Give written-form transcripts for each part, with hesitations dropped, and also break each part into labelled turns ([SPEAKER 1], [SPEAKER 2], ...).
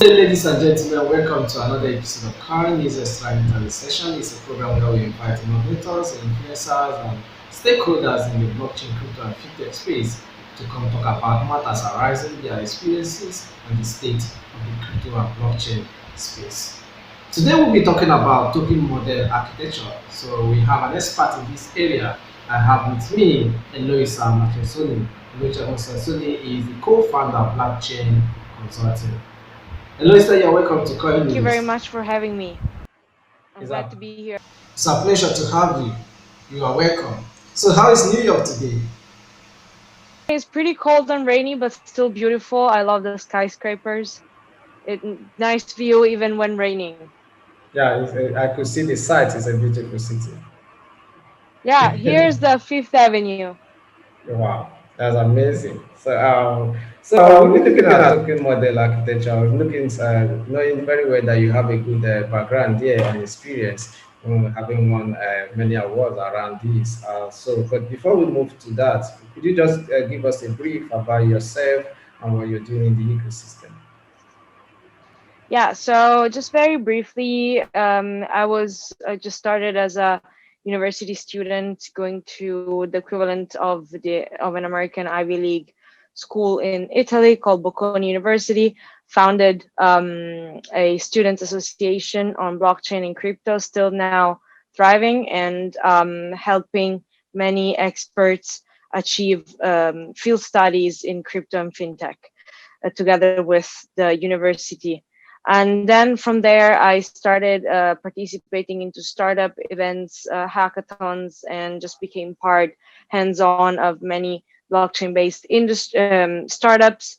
[SPEAKER 1] Hey, ladies and gentlemen, welcome to another episode of CoinNewsExtra Interview Session. It's a program where we invite innovators, influencers, and stakeholders in the blockchain, crypto, and fintech space to come talk about matters arising, their experiences, and the state of the crypto and blockchain space. Today, we'll be talking about token model architecture. So, we have an expert in this area. I have with me Eloisa Marchesoni. Eloisa Marchesoni is the co-founder of Blockchain Consulting. Eloisa, you're welcome to Coin
[SPEAKER 2] Thank you very
[SPEAKER 1] News.
[SPEAKER 2] much for having me. I'm
[SPEAKER 1] It's
[SPEAKER 2] glad
[SPEAKER 1] a,
[SPEAKER 2] to be here.
[SPEAKER 1] it's a pleasure to have you. You are welcome. So, how is New York today?
[SPEAKER 2] It's pretty cold and rainy, but still beautiful. I love the skyscrapers. Nice view even when raining.
[SPEAKER 1] Yeah, I could see the site. It's a beautiful city.
[SPEAKER 2] Yeah, here's the Fifth Avenue.
[SPEAKER 1] Wow, that's amazing. So we'll be looking at token model architecture. We're looking knowing very well that you have a good background here and experience, having won many awards around this. But before we move to that, could you just give us a brief about yourself and what you're doing in the ecosystem?
[SPEAKER 2] Yeah, so just very briefly, I just started as a university student going to the equivalent of an American Ivy League school in Italy called Bocconi University. Founded a student association on blockchain and crypto, still now thriving and helping many experts achieve field studies in crypto and fintech together with the university. And then from there, I started participating into startup events, hackathons, and just became part hands-on of many blockchain-based startups.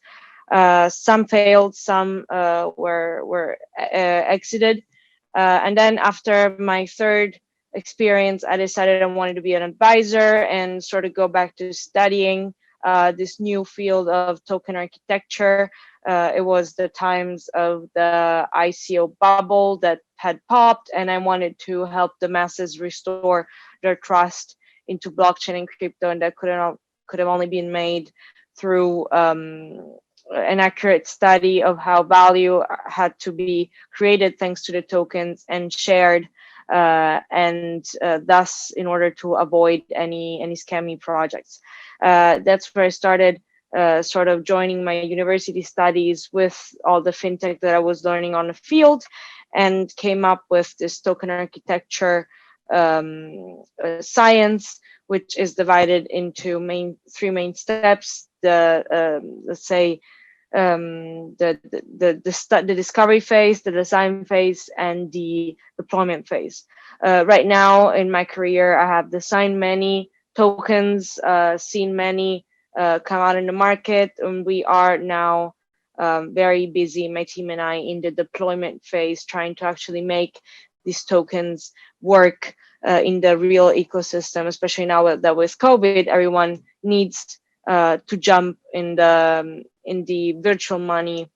[SPEAKER 2] Some failed, some were exited, and then after my third experience, I decided I wanted to be an advisor and sort of go back to studying this new field of token architecture. It was the times of the ICO bubble that had popped, and I wanted to help the masses restore their trust into blockchain and crypto, and that could have only been made through an accurate study of how value had to be created thanks to the tokens and shared, and thus in order to avoid any scammy projects. That's where I started sort of joining my university studies with all the fintech that I was learning on the field, and came up with this token architecture science, which is divided into three main steps. Let's say the discovery phase, the design phase, and the deployment phase. Right now in my career, I have designed many tokens, seen many come out in the market, and we are now very busy, my team and I, in the deployment phase, trying to actually make these tokens work in the real ecosystem, especially now that with COVID, everyone needs to jump in the virtual money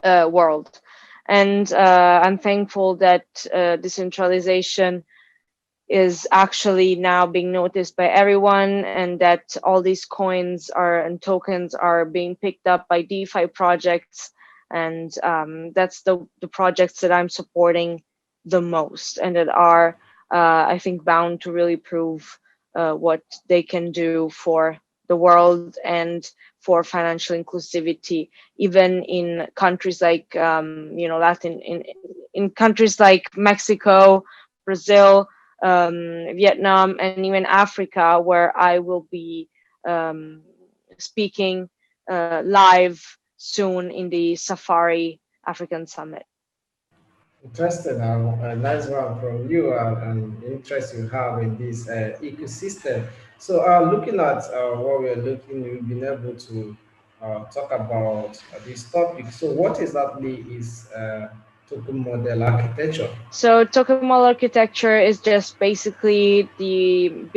[SPEAKER 2] world. And I'm thankful that decentralization is actually now being noticed by everyone, and that all these coins are and tokens are being picked up by DeFi projects. And that's the projects that I'm supporting the most, and that are, I think, bound to really prove what they can do for the world and for financial inclusivity, even in countries like, in countries like Mexico, Brazil, Vietnam, and even Africa, where I will be um, speaking live soon in the Safari African Summit.
[SPEAKER 1] Interesting. A nice one from you and interest you have in this ecosystem. So, looking at what we're looking, we've been able to talk about this topic. So, what exactly is token model architecture?
[SPEAKER 2] So token model architecture is just basically the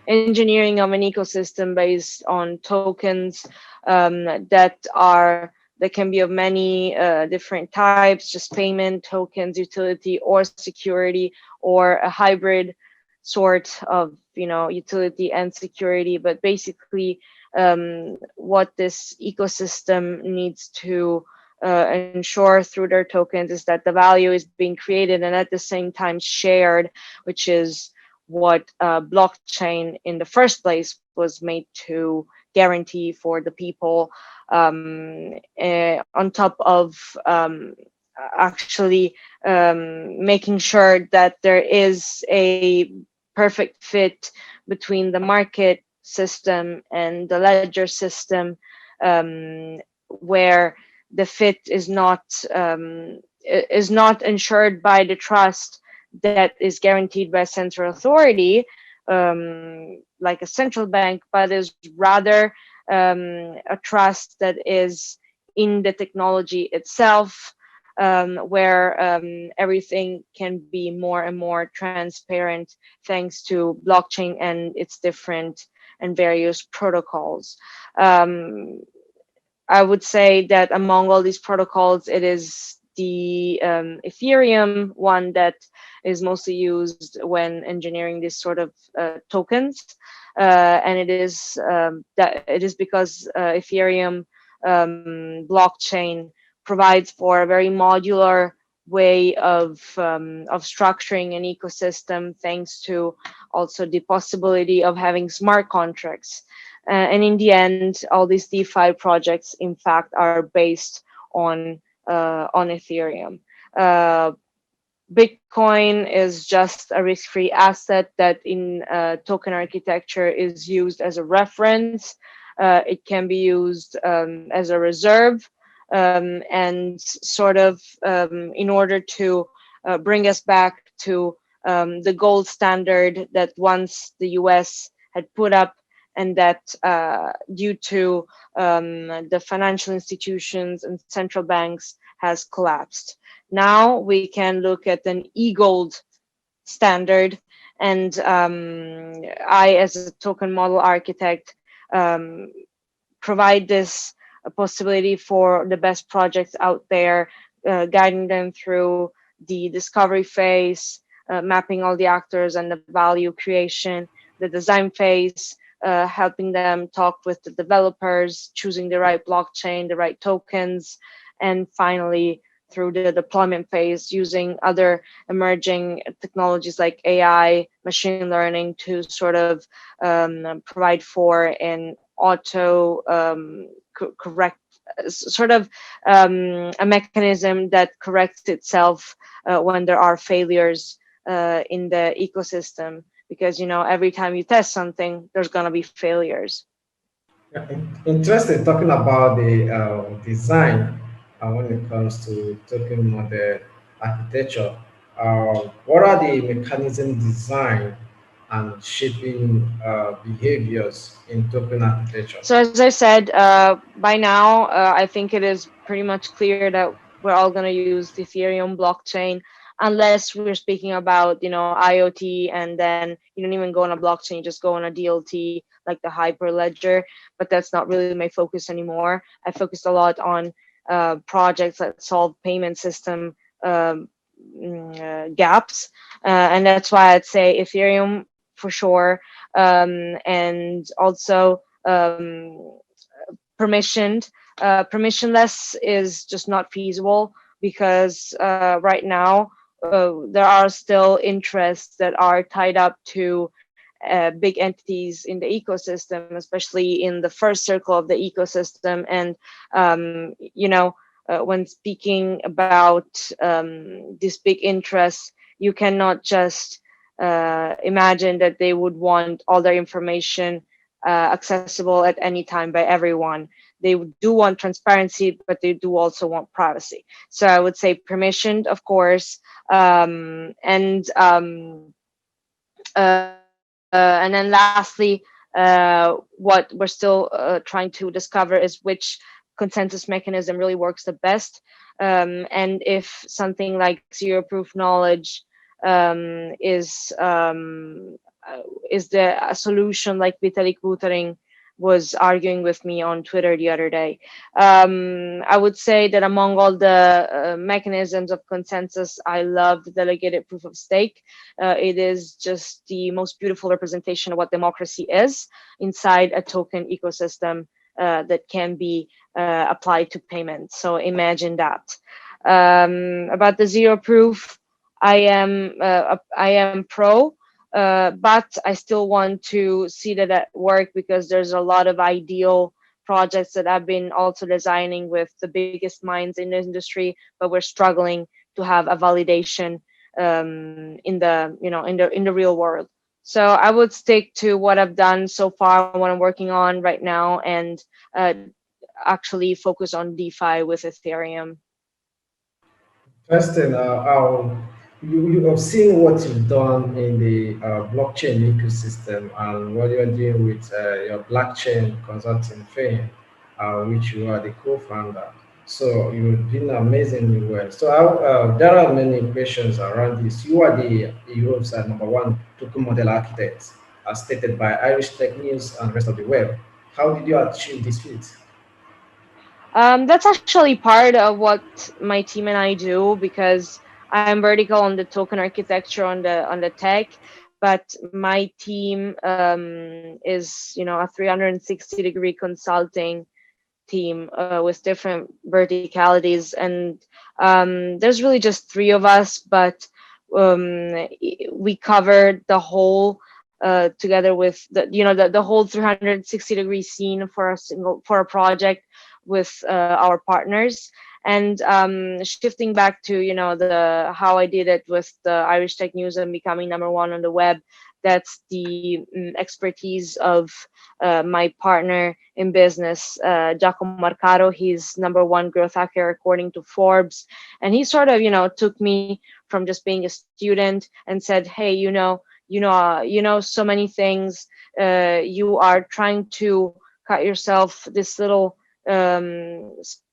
[SPEAKER 2] engineering of an ecosystem based on tokens that can be of many different types, just payment tokens, utility, or security, or a hybrid sort of utility and security. But basically, what this ecosystem needs to ensure through their tokens is that the value is being created and at the same time shared, which is what blockchain in the first place was made to guarantee for the people, on top of actually making sure that there is a perfect fit between the market system and the ledger system, where the fit is not ensured by the trust that is guaranteed by a central authority, like a central bank, but is rather a trust that is in the technology itself, where everything can be more and more transparent thanks to blockchain and its different and various protocols. Um, I would say that among all these protocols, it is the Ethereum one that is mostly used when engineering these sort of tokens, and it is because Ethereum blockchain provides for a very modular way of structuring an ecosystem, thanks to also the possibility of having smart contracts. And in the end, all these DeFi projects, in fact, are based on Ethereum. Uh, Bitcoin is just a risk-free asset that in token architecture is used as a reference. It can be used as a reserve, and sort of in order to bring us back to the gold standard that once the US had put up, and that due to the financial institutions and central banks has collapsed. Now we can look at an e-gold standard, and I, as a token model architect, um, provide this a possibility for the best projects out there, guiding them through the discovery phase, mapping all the actors and the value creation, the design phase, helping them talk with the developers, choosing the right blockchain, the right tokens, and finally through the deployment phase using other emerging technologies like AI, machine learning to sort of provide for an auto correct sort of a mechanism that corrects itself when there are failures in the ecosystem, because every time you test something there's going to be failures.
[SPEAKER 1] Yeah, interesting talking about the design when it comes to token model architecture. What are the mechanism design and shaping behaviors in token architecture?
[SPEAKER 2] So as I said, by now, I think it is pretty much clear that we're all going to use the Ethereum blockchain, unless we're speaking about, IoT, and then you don't even go on a blockchain, you just go on a DLT, like the Hyperledger. But that's not really my focus anymore. I focused a lot on projects that solve payment system gaps, and that's why I'd say Ethereum for sure, and also permissioned. Permissionless is just not feasible, because right now there are still interests that are tied up to big entities in the ecosystem, especially in the first circle of the ecosystem. And when speaking about these big interests, you cannot just imagine that they would want all their information accessible at any time by everyone. They do want transparency, but they do also want privacy. So I would say permissioned, of course, and then lastly, what we're still trying to discover is which consensus mechanism really works the best, and if something like zero proof knowledge is the a solution, like Vitalik Buterin was arguing with me on Twitter the other day. I would say that among all the mechanisms of consensus, I love the delegated proof of stake. It is just the most beautiful representation of what democracy is inside a token ecosystem that can be applied to payments. So imagine that. About the zero proof, I am pro, but I still want to see that at work, because there's a lot of ideal projects that I've been also designing with the biggest minds in the industry, but we're struggling to have a validation in the in the real world. So I would stick to what I've done so far, what I'm working on right now, and uh, actually focus on DeFi with Ethereum.
[SPEAKER 1] Interesting. You have seen what you've done in the blockchain ecosystem and what you're doing with your blockchain consulting firm, which you are the co-founder. So you've been amazingly well. So there are many questions around this. You are the Europe's number one token model architect, as stated by Irish Tech News and rest of the web. How did you achieve this feat?
[SPEAKER 2] That's actually part of what my team and I do, because I'm vertical on the token architecture on the tech, but my team is a 360-degree consulting team with different verticalities, and there's really just three of us, but we covered the whole together with the whole 360-degree scene for a project with our partners. And shifting back to the how I did it with the Irish Tech News and becoming number one on the web, that's the expertise of my partner in business, Giacomo Marcaro. He's number one growth hacker according to Forbes, and he sort of took me from just being a student and said, "Hey, you know so many things. You are trying to cut yourself this little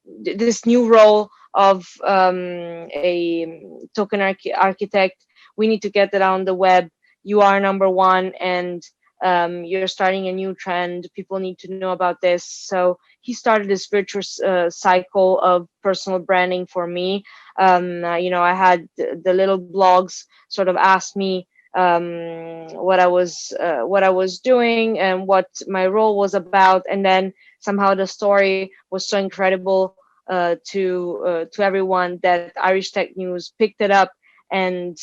[SPEAKER 2] this new role of a token architect. We need to get that on the web. You are number one, and you're starting a new trend. People need to know about this." So he started this virtuous cycle of personal branding for me. I had the little blogs sort of ask me what I was doing and what my role was about, and then somehow the story was so incredible to everyone that Irish Tech News picked it up and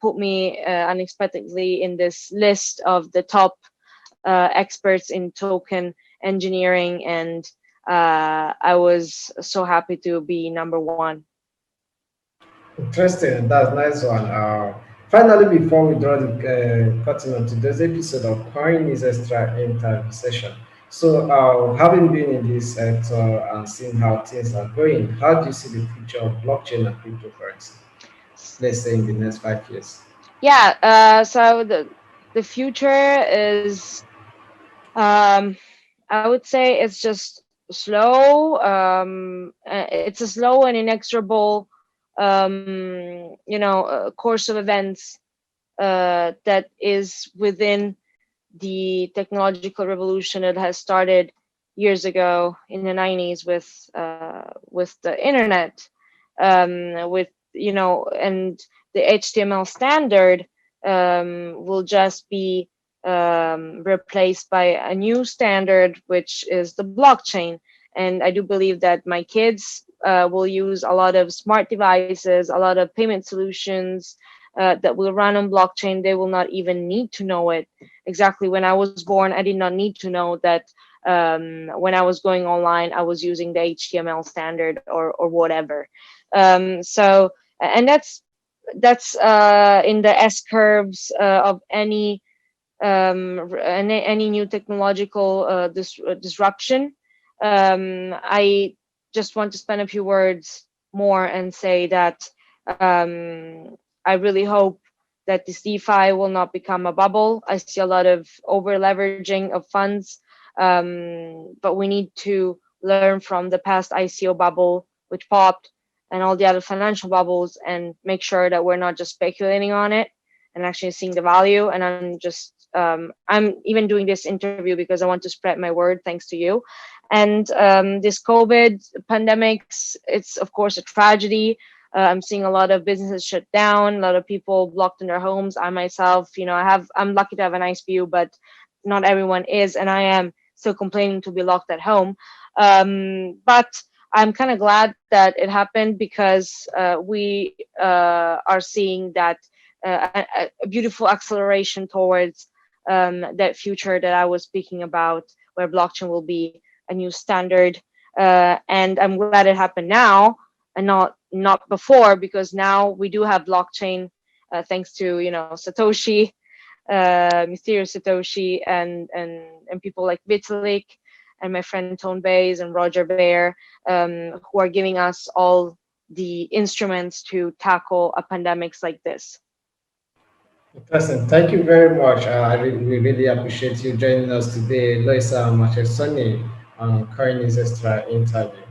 [SPEAKER 2] put me unexpectedly in this list of the top experts in token engineering, and I was so happy to be number one.
[SPEAKER 1] Interesting. That's nice one. Finally, before we draw the curtain on today's episode of Coin is Extra interview session. So, having been in this sector and seeing how things are going, how do you see the future of blockchain and cryptocurrency? Let's say in the next 5 years.
[SPEAKER 2] Yeah, so the future is, um, I would say, it's just slow. It's a slow and inexorable, course of events that is within the technological revolution that has started years ago in the 90s with the internet, with and the HTML standard will just be replaced by a new standard, which is the blockchain. And I do believe that my kids will use a lot of smart devices, a lot of payment solutions that will run on blockchain. They will not even need to know it. Exactly, when I was born, I did not need to know that when I was going online, I was using the HTML standard or whatever. And that's in the S curves of any new technological disruption. I just want to spend a few words more and say that I really hope that this DeFi will not become a bubble. I see a lot of over leveraging of funds, but we need to learn from the past ICO bubble, which popped, and all the other financial bubbles, and make sure that we're not just speculating on it and actually seeing the value. And I'm even doing this interview because I want to spread my word, thanks to you. And this COVID pandemics, it's of course a tragedy. I'm seeing a lot of businesses shut down, a lot of people blocked in their homes. I myself, I'm lucky to have a nice view, but not everyone is, and I am still complaining to be locked at home. But I'm kind of glad that it happened, because we are seeing that a beautiful acceleration towards that future that I was speaking about, where blockchain will be a new standard. And I'm glad it happened now and not before, because now we do have blockchain, thanks to, Satoshi, mysterious Satoshi, and people like Vitalik, and my friend Tone Bays and Roger Bear, who are giving us all the instruments to tackle a pandemics like this.
[SPEAKER 1] Interesting. Thank you very much. We really appreciate you joining us today, Eloisa Marchesoni, on CoinNewsExtra interview.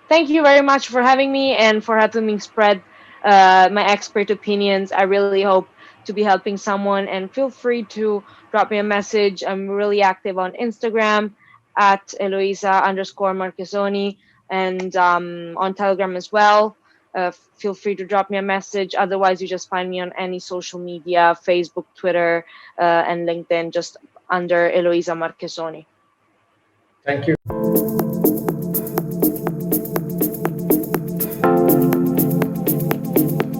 [SPEAKER 2] Thank you very much for having me and for helping me spread my expert opinions. I really hope to be helping someone, and feel free to drop me a message. I'm really active on Instagram at Eloisa_Marchesoni, and on Telegram as well. Feel free to drop me a message. Otherwise, you just find me on any social media, Facebook, Twitter, and LinkedIn, just under Eloisa Marchesoni.
[SPEAKER 1] Thank you.